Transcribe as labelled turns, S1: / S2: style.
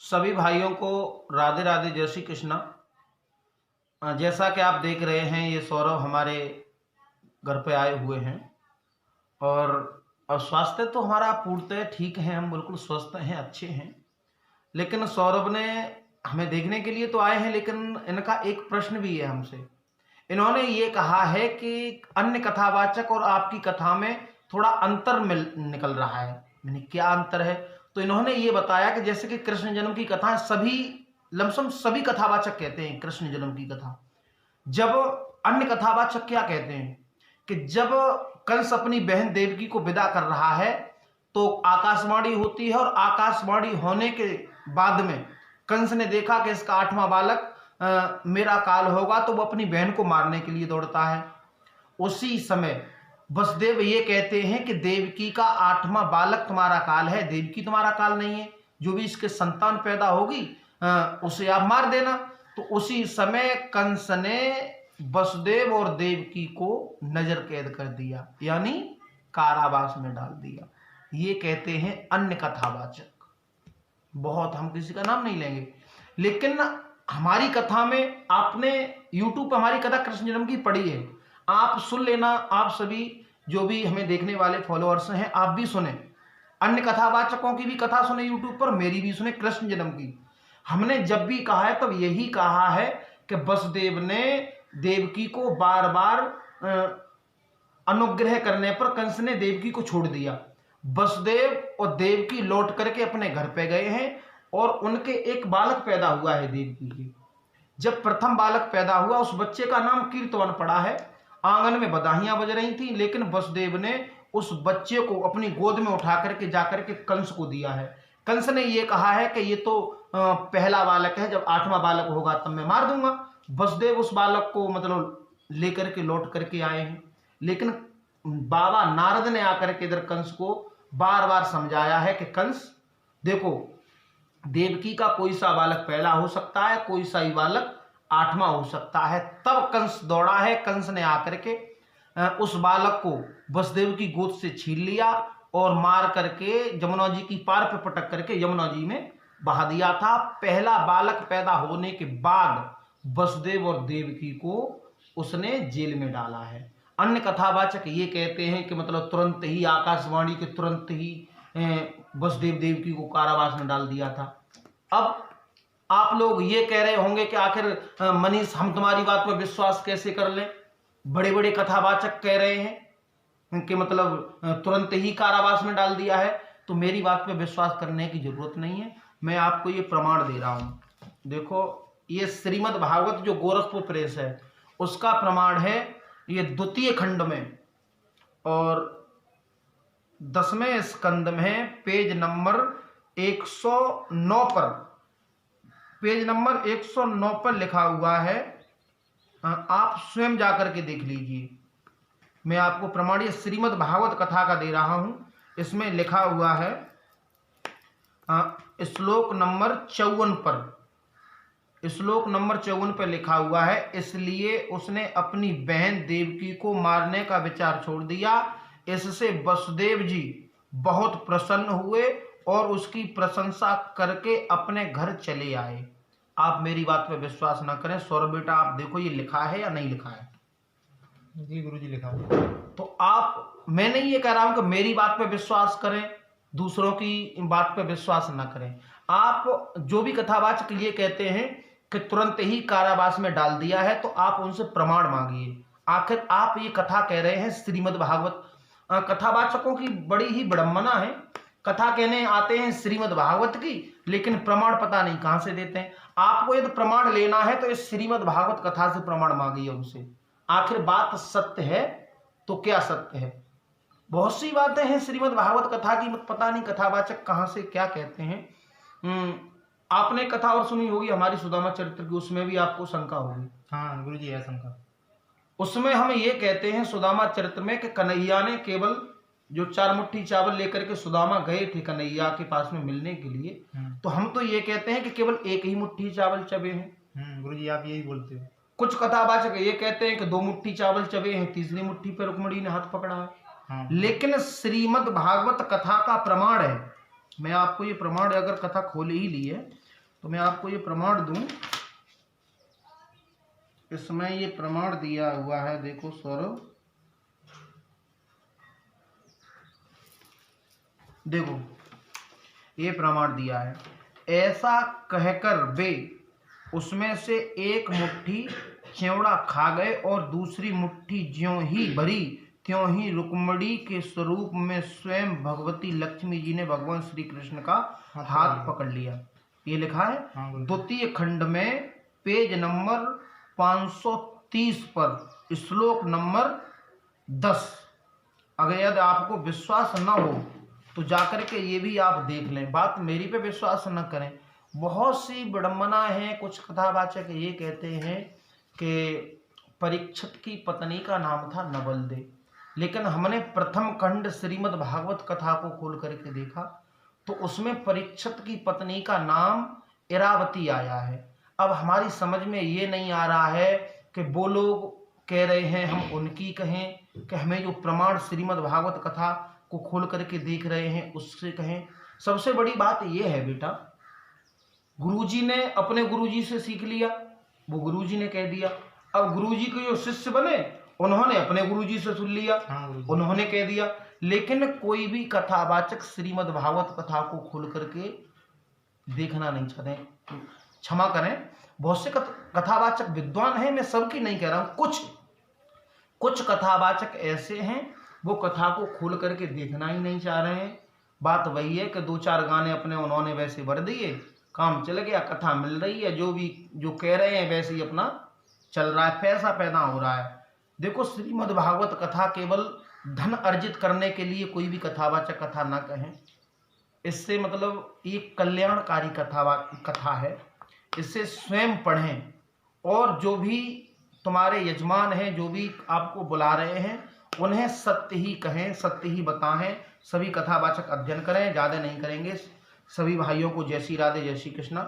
S1: सभी भाइयों को राधे राधे, जय श्री कृष्णा। जैसा कि आप देख रहे हैं, ये सौरभ हमारे घर पे आए हुए हैं और स्वास्थ्य तो हमारा पूर्णतः ठीक है, हम बिल्कुल स्वस्थ हैं, अच्छे हैं। लेकिन सौरभ ने हमें देखने के लिए तो आए हैं, लेकिन इनका एक प्रश्न भी है हमसे। इन्होंने ये कहा है कि अन्य कथावाचक और आपकी कथा में थोड़ा अंतर निकल रहा है। मैंने क्या अंतर है, तो इन्होंने ये बताया कि जैसे कि कृष्ण जन्म की कथा सभी लमसम सभी कथावाचक कहते हैं कृष्ण जन्म की कथा, जब अन्य कथावाचक क्या कहते हैं कि जब कंस अपनी बहन देवकी को विदा कर रहा है तो आकाशवाणी होती है, और आकाशवाणी होने के बाद में कंस ने देखा कि इसका 8वां बालक मेरा काल होगा, तो वो अपनी बहन को मारने के लिए दौड़ता है। उसी समय वसुदेव ये कहते हैं कि देवकी का 8वां बालक तुम्हारा काल है, देवकी तुम्हारा काल नहीं है, जो भी इसके संतान पैदा होगी उसे आप मार देना। तो उसी समय कंस ने वसुदेव और देवकी को नजर कैद कर दिया, यानी कारावास में डाल दिया। ये कहते हैं अन्य कथावाचक। बहुत, हम किसी का नाम नहीं लेंगे, लेकिन हमारी कथा में आपने YouTube पर हमारी कथा कृष्ण जन्म की पढ़ी है, आप सुन लेना। आप सभी जो भी हमें देखने वाले फॉलोअर्स हैं, आप भी सुने, अन्य कथावाचकों की भी कथा सुने YouTube पर, मेरी भी सुने कृष्ण जन्म की। हमने जब भी कहा है तब यही कहा है कि वसुदेव ने देवकी को बार बार अनुग्रह करने पर कंस ने देवकी को छोड़ दिया। वसुदेव और देवकी लौट करके अपने घर पे गए हैं और उनके एक बालक पैदा हुआ है देवकी के। जब प्रथम बालक पैदा हुआ, उस बच्चे का नाम कीर्तवन पड़ा है। आंगन में बधाइयां बज रही थी, लेकिन वसुदेव ने उस बच्चे को अपनी गोद में उठा करके जाकर के कंस को दिया है। कंस ने यह कहा है कि ये तो पहला बालक है, जब 8वां बालक होगा तब मैं मार दूंगा। वसुदेव उस बालक को मतलब लेकर के लौट करके आए हैं, लेकिन बाबा नारद ने आकर के इधर कंस को बार बार समझाया है कि कंस देखो, देवकी का कोई सा बालक पहला हो सकता है, कोई सा ही बालक 8वां हो सकता है। तब कंस दौड़ा है, कंस ने आकर के उस बालक को वसुदेव की गोद से छीन लिया और मार करके जमुना जी की पार पे पटक करके यमुना जी में बहा दिया था। पहला बालक पैदा होने के बाद वसुदेव और देवकी को उसने जेल में डाला है। अन्य कथावाचक ये कहते हैं कि मतलब तुरंत ही आकाशवाणी के तुरंत ही वसुदेव देवकी को कारावास में डाल दिया था। अब आप लोग ये कह रहे होंगे कि आखिर मनीष, हम तुम्हारी बात पर विश्वास कैसे कर लें? बड़े बड़े कथावाचक कह रहे हैं कि मतलब तुरंत ही कारावास में डाल दिया है, तो मेरी बात पर विश्वास करने की जरूरत नहीं है। मैं आपको ये प्रमाण दे रहा हूं। देखो, ये श्रीमद् भागवत जो गोरखपुर प्रेस है उसका प्रमाण है। ये 2 खंड में और 10वें स्कंद में पेज नंबर 109 पर, पेज नंबर 109 पर लिखा हुआ है। आप स्वयं जाकर के देख लीजिए। मैं आपको प्रमाण ये श्रीमद् भागवत कथा का दे रहा हूं। इसमें लिखा हुआ है श्लोक नंबर 54 पर, श्लोक नंबर 54 पर लिखा हुआ है, इसलिए उसने अपनी बहन देवकी को मारने का विचार छोड़ दिया। इससे वसुदेव जी बहुत प्रसन्न हुए और उसकी प्रशंसा करके अपने घर चले आए। आप मेरी बात पर विश्वास ना करें। सौरभ बेटा, आप देखो ये लिखा है या नहीं लिखा है?
S2: जी गुरुजी, लिखा है।
S1: तो आप, मैं नहीं ये कह रहा हूं कि मेरी बात पर विश्वास करें, दूसरों की बात पर विश्वास ना करें। आप जो भी कथावाचक ये कहते हैं कि तुरंत ही कारावास में डाल दिया है, तो आप उनसे प्रमाण मांगिए। आखिर आप ये कथा कह रहे हैं श्रीमद् भागवत। कथावाचकों की बड़ी ही विडंबना है, कथा कहने आते हैं श्रीमद् भागवत की, लेकिन प्रमाण पता नहीं कहां से देते हैं। आपको यदि प्रमाण लेना है तो इस श्रीमद् भागवत कथा से प्रमाण मांगिए उनसे। आखिर बात सत्य है तो क्या सत्य है? बहुत सी बातें हैं श्रीमद् भागवत कथा की, पता नहीं कथावाचक कहां से क्या कहते हैं। आपने कथा और सुनी होगी हमारी सुदामा चरित्र की, उसमें भी आपको शंका होगी।
S2: हाँ गुरुजी, है शंका।
S1: उसमें हम ये कहते हैं सुदामा चरित्र में कि कन्हैया ने केवल जो 4 मुट्ठी चावल लेकर के सुदामा गए थे कन्हैया के पास में मिलने के लिए, तो हम तो ये कहते हैं कि केवल 1 ही मुट्ठी चावल चबे हैं।
S2: गुरुजी, आप यही बोलते हो।
S1: कुछ कथावाचक ये कहते हैं कि 2 मुट्ठी चावल चबे हैं, तीसरी मुट्ठी पर रुक्मणी ने हाथ पकड़ा है। लेकिन श्रीमद् भागवत कथा का प्रमाण है, मैं आपको ये प्रमाण अगर कथा खोल ही ली है तो मैं आपको ये प्रमाण दूं, इसमें ये प्रमाण दिया हुआ है, देखो सौरभ, देखो ये प्रमाण दिया है। ऐसा कहकर वे उसमें से एक मुट्ठी च्योड़ा खा गए और दूसरी मुट्ठी ज्यों ही भरी त्यों ही रुक्मणी के स्वरूप में स्वयं भगवती लक्ष्मी जी ने भगवान श्री कृष्ण का हाथ पकड़ लिया। ये लिखा है
S2: हाँ गुरुजी।
S1: द्वितीय खंड में पेज नंबर 530 पर श्लोक नंबर 10। अगर यदि आपको विश्वास न हो तो जाकर के ये भी आप देख लें, बात मेरी पे विश्वास न करें। बहुत सी विडम्बना है, कुछ कथावाचक ये कहते हैं कि परीक्षित की पत्नी का नाम था नवलदे, लेकिन हमने प्रथम खंड श्रीमद् भागवत कथा को खोल करके देखा तो उसमें परीक्षित की पत्नी का नाम इरावती आया है। अब हमारी समझ में ये नहीं आ रहा है कि वो लोग कह रहे हैं हम उनकी कहें, कि हमें जो प्रमाण श्रीमद् भागवत कथा को खोल करके देख रहे हैं उससे कहें। सबसे बड़ी बात ये है बेटा, गुरुजी ने अपने गुरुजी से सीख लिया, वो गुरुजी ने कह दिया। अब गुरुजी के जो शिष्य बने उन्होंने अपने गुरुजी से सुन लिया,
S2: हाँ गुरुजी।
S1: उन्होंने कह दिया। लेकिन कोई भी कथावाचक श्रीमद् भागवत कथा को खोल करके देखना नहीं चाहते। क्षमा करें, बहुत से कथावाचक विद्वान हैं, मैं सबकी नहीं कह रहा हूं, कुछ कथावाचक ऐसे हैं वो कथा को खोल करके देखना ही नहीं चाह रहे हैं। बात वही है कि 2-4 गाने अपने उन्होंने वैसे भर दिए, काम चल गया, कथा मिल रही है, जो कह रहे हैं वैसे ही अपना चल रहा है, पैसा पैदा हो रहा है। देखो श्रीमद् भागवत कथा केवल धन अर्जित करने के लिए कोई भी कथावाचक कथा ना कहें। इससे मतलब एक कल्याणकारी कथा है, इससे स्वयं पढ़ें और जो भी तुम्हारे यजमान हैं, जो भी आपको बुला रहे हैं, उन्हें सत्य ही कहें, सत्य ही बताएं। सभी कथावाचक अध्ययन करें, ज़्यादा नहीं करेंगे। सभी भाइयों को जय श्री राधे, जय श्री कृष्णा।